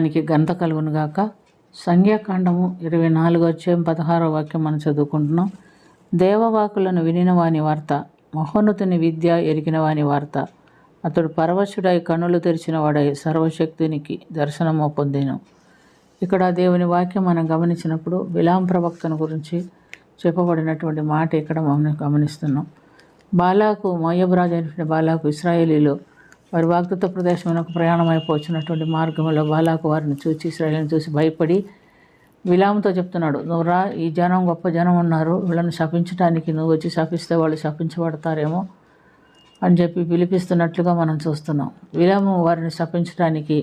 నామానికి ఘనత కలుగును గాక. సంఖ్యాకాండము 24:16 మనం చదువుకుంటున్నాం. దేవవాకులను వినిన వాని వార్త, మహోన్నతుని విద్య ఎరిగిన వాని వార్త. అతడు పరవశుడై కన్నులు తెరిచిన వాడై సర్వశక్తునికి దర్శనము పొందెను. ఇక్కడ దేవుని వాక్యం మనం గమనించినప్పుడు బిలాం ప్రవక్తను గురించి చెప్పబడినటువంటి మాట ఇక్కడ మనం గమనిస్తున్నాం. బాలాకు, మోయాబు రాజు అయినటువంటి బాలాకు ఇశ్రాయేలీలు వారి వాగ్దత్త ప్రదేశంలోకి ప్రయాణం అయిపోవచ్చినటువంటి మార్గంలో బాలాకు వారిని చూసి, ఇశ్రాయేలుని చూసి భయపడి బిలాముతో చెప్తున్నాడు, నువ్వు రా, ఈ జనం గొప్ప జనం ఉన్నారు, వీళ్ళని శపించడానికి నువ్వు వచ్చి శపిస్తే వాళ్ళు శపించబడతారేమో అని చెప్పి పిలిపిస్తున్నట్లుగా మనం చూస్తున్నాం. బిలాము వారిని శపించడానికి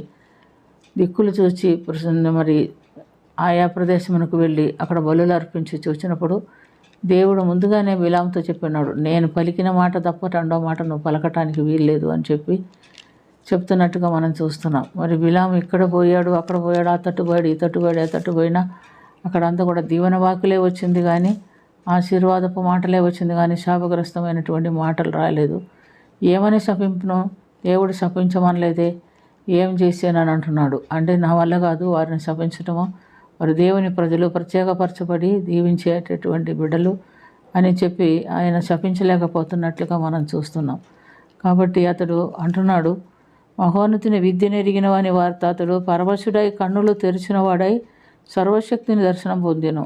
దిక్కులు చూచి మరి ఆయా ప్రదేశమునకు వెళ్ళి అక్కడ బలులు అర్పించి చూసినప్పుడు దేవుడు ముందుగానే బిలాముతో చెప్పినాడు, నేను పలికిన మాట తప్ప రెండో మాట నువ్వు పలకటానికి వీల్లేదు అని చెప్పి చెప్తున్నట్టుగా మనం చూస్తున్నాం. మరి బిలాము ఇక్కడ పోయాడు, అక్కడ పోయాడు, ఆ తట్టు పోయాడు, ఈ తట్టు పోయాడు, ఏ తట్టు పోయినా అక్కడంతా కూడా దీవెన వాకులే వచ్చింది కానీ ఆశీర్వాదపు మాటలే వచ్చింది కానీ శాపగ్రస్తమైనటువంటి మాటలు రాలేదు. ఏమని శపింపును? దేవుడు శపించమనలేదే, ఏం చేశానని అంటున్నాడు. అంటే నా వల్ల కాదు వారిని శపించటము, వారు దేవుని ప్రజలు, ప్రత్యేకపరచబడి దీవించేటటువంటి బిడ్డలు అని చెప్పి ఆయన శపించలేకపోతున్నట్లుగా మనం చూస్తున్నాం. కాబట్టి అతడు అంటున్నాడు, మహోన్నతిని విద్యనెరిగిన వాని వార్త, అతడు పరవశుడై కన్నులు తెరిచిన వాడై సర్వశక్తిని దర్శనం పొందెను.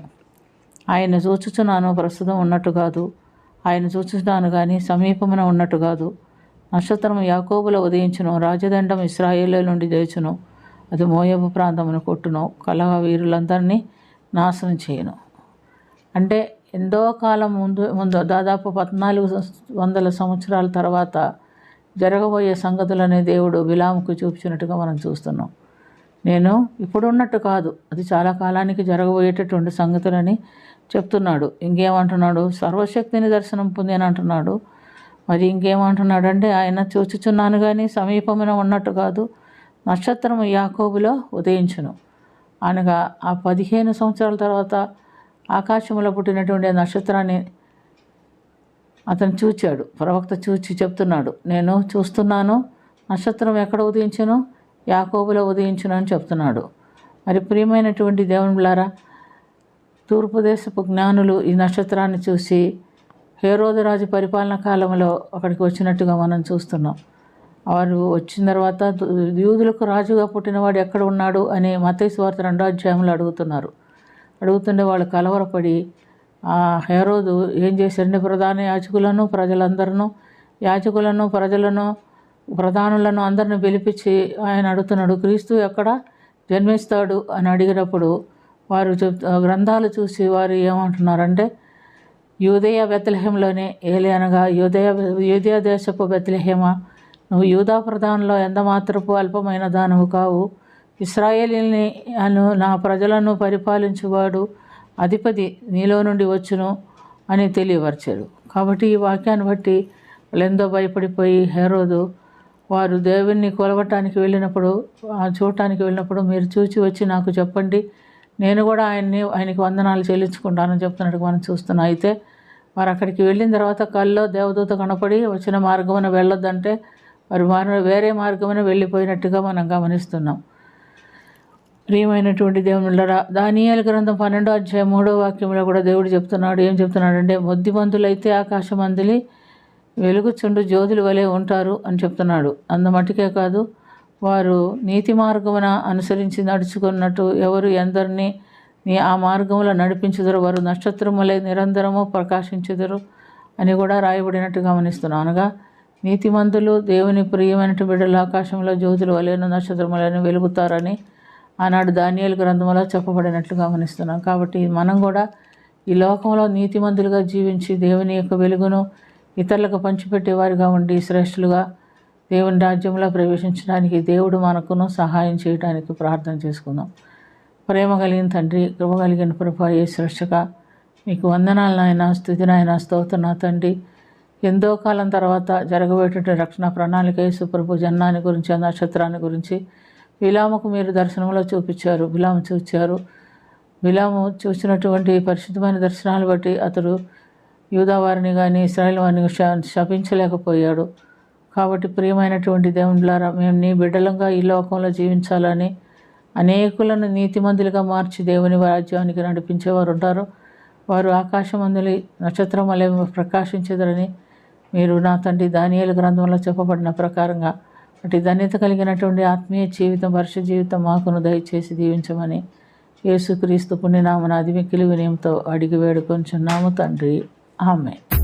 ఆయన చూచుచున్నాను, ప్రస్తుతం ఉన్నట్టు కాదు, ఆయన చూచుచున్నాను కానీ సమీపమున ఉన్నట్టు కాదు. నక్షత్రం యాకోబులో ఉదయించును, రాజదండం ఇశ్రాయేలు నుండి లేచును, అది మోయాబు ప్రాంతమును కొట్టును, కలహ వీరులందరినీ నాశనం చేయను. అంటే ఎంతో కాలం ముందు దాదాపు 1400 సంవత్సరాల తర్వాత జరగబోయే సంగతులనే దేవుడు బిలాముకు చూపించినట్టుగా మనం చూస్తున్నాం. నేను ఇప్పుడున్నట్టు కాదు, అది చాలా కాలానికి జరగబోయేటటువంటి సంగతులని చెప్తున్నాడు. ఇంకేమంటున్నాడు? సర్వశక్తిని దర్శనం పొందేని అంటున్నాడు. మరి ఇంకేమంటున్నాడు అంటే ఆయన చూచుచున్నాను కానీ సమీపమున ఉన్నట్టు కాదు, నక్షత్రము యాకోబులో ఉదయించును. అనగా ఆ 15 సంవత్సరాల తర్వాత ఆకాశంలో పుట్టినటువంటి నక్షత్రాన్ని అతను చూచాడు. ప్రవక్త చూచి చెప్తున్నాడు, నేను చూస్తున్నాను, నక్షత్రం ఎక్కడ ఉదయించును? యాకోబులో ఉదయించును అని చెప్తున్నాడు. మరి ప్రియమైనటువంటి దేవుని బిడ్డలారా, తూర్పు దేశపు జ్ఞానులు ఈ నక్షత్రాన్ని చూసి హేరోదు రాజు పరిపాలన కాలంలో అక్కడికి వచ్చినట్టుగా మనం చూస్తున్నాం. వారు వచ్చిన తర్వాత యూదులకు రాజుగా పుట్టినవాడు ఎక్కడ ఉన్నాడు అని మత్తయి సువార్త 2వ అధ్యాయంలో అడుగుతుండే వాళ్ళు కలవరపడి హేరోదు ఏం చేశారంటే ప్రధాన యాజకులను ప్రజలను ప్రధానులను అందరిని పిలిపించి ఆయన అడుగుతున్నాడు, క్రీస్తు ఎక్కడ జన్మిస్తాడు అని అడిగినప్పుడు వారు గ్రంథాలు చూసి వారు ఏమంటున్నారంటే యూదయ బెత్లెహేంలోనే ఏలి, అనగా యూదయ దేశపు బెత్లెహేమా, నువ్వు యూదా ప్రధానంలో ఎంత మాత్రపు అల్పమైన దానవు కావు, ఇశ్రాయేలీని నా ప్రజలను పరిపాలించువాడు అధిపతి నీలో నుండి వచ్చును అని తెలియపరిచారు. కాబట్టి ఈ వాక్యాన్ని బట్టి వాళ్ళు ఎంతో భయపడిపోయి హేరోదు వారు దేవుణ్ణి కొలవటానికి వెళ్ళినప్పుడు, చూడటానికి వెళ్ళినప్పుడు మీరు చూచి వచ్చి నాకు చెప్పండి, నేను కూడా ఆయనకి వందనాలు చెల్లించుకుంటానని చెప్తున్నట్టు మనం చూస్తున్నాం. అయితే వారు అక్కడికి వెళ్ళిన తర్వాత కల్లో దేవదూత కనపడి వచ్చిన మార్గమున వెళ్ళొద్దంటే వారు వేరే మార్గమున వెళ్ళిపోయినట్టుగా మనం గమనిస్తున్నాం. ప్రియమైనటువంటి దేవునిలారా, దానియేలు గ్రంథం 12వ అధ్యాయం 3వ వాక్యంలో కూడా దేవుడు చెప్తున్నాడు. ఏం చెప్తున్నాడంటే బుద్ధిమంతులైతే ఆకాశమందలి వెలుగుచుండు జ్యోతుల వలె ఉంటారు అని చెప్తున్నాడు. అందుమట్టుకే కాదు, వారు నీతి మార్గమున అనుసరించి నడుచుకున్నట్టు ఎవరు ఎందరినీ ఆ మార్గంలో నడిపించుదరు, వారు నక్షత్రములే నిరంతరము ప్రకాశించుదరు అని కూడా రాయబడినట్టు గమనిస్తున్నాం. అనగా నీతిమంతులు దేవుని ప్రియమైన బిడ్డలు ఆకాశంలో జ్యోతుల వలెను నక్షత్రములను వెలుగుతారని ఆనాడు దానియేలు గ్రంథంలో చెప్పబడినట్లు గమనిస్తున్నాం. కాబట్టి మనం కూడా ఈ లోకంలో నీతిమంతులుగా జీవించి దేవుని యొక్క వెలుగును ఇతరులకు పంచిపెట్టేవారిగా ఉండి శ్రేష్ఠులుగా దేవుని రాజ్యంలో ప్రవేశించడానికి దేవుడు మనకును సహాయం చేయడానికి ప్రార్థన చేసుకుందాం. ప్రేమ కలిగిన తండ్రి, కృప కలిగిన ప్రభు యేసు రక్షక, మీకు వందనాలు నాయన, స్తుతి నాయన, స్తోత్రం నా తండ్రి. ఎంతో కాలం తర్వాత జరగబోయేటువంటి రక్షణ ప్రణాళిక యేసు ప్రభు జన్మాన్ని గురించి, ఆ నక్షత్రాన్ని గురించి బిలాముకు మీరు దర్శనంలో చూపించారు. బిలాము చూసినటువంటి పరిశుద్ధమైన దర్శనాలు బట్టి అతడు యూదా వారిని కానీ ఇశ్రాయేల్ వారిని శపించలేకపోయాడు. కాబట్టి ప్రియమైనటువంటి దేవునిలారా, మేము నీ బిడ్డలంగా ఈ లోకంలో జీవించాలని అనేకులను నీతిమంతులుగా మార్చి దేవుని రాజ్యానికి నడిపించేవారు ఉంటారు. వారు ఆకాశమందులి నక్షత్రం వలె ప్రకాశించెదరని మీరు నా తండ్రి దానియేలు గ్రంథంలో చెప్పబడిన ప్రకారంగా అటు ధన్యత కలిగినటువంటి ఆత్మీయ జీవితం, పరిశుద్ధ జీవితం మాకును దయచేసి దీవించమని యేసుక్రీస్తు పుణ్యనామన అతి మిక్కిలి వినయంతో అడిగి వేడుకొంచున్నాము తండ్రి. ఆమేన్.